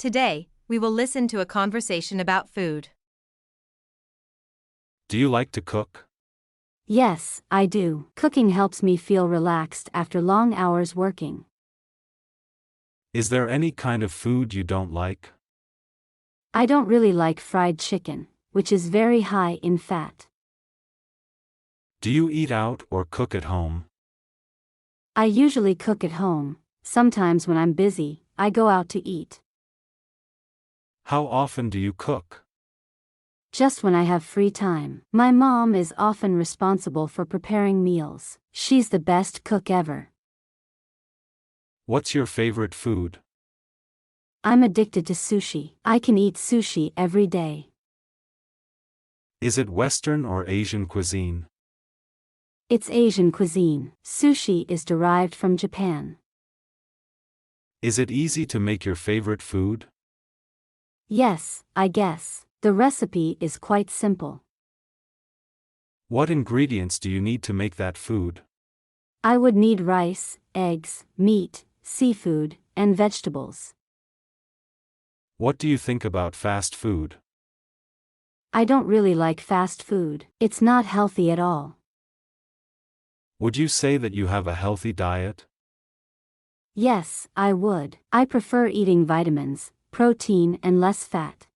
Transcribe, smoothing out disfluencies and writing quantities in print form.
Today, we will listen to a conversation about food. Do you like to cook? Yes, I do. Cooking helps me feel relaxed after long hours working. Is there any kind of food you don't like? I don't really like fried chicken, which is very high in fat. Do you eat out or cook at home? I usually cook at home. Sometimes when I'm busy, I go out to eat. How often do you cook? Just when I have free time. My mom is often responsible for preparing meals. She's the best cook ever. What's your favorite food? I'm addicted to sushi. I can eat sushi every day. Is it Western or Asian cuisine? It's Asian cuisine. Sushi is derived from Japan. Is it easy to make your favorite food? Yes, I guess. The recipe is quite simple. What ingredients do you need to make that food? I would need rice, eggs, meat, seafood, and vegetables. What do you think about fast food? I don't really like fast food. It's not healthy at all. Would you say that you have a healthy diet? Yes, I would. I prefer eating vitamins, protein, and less fat.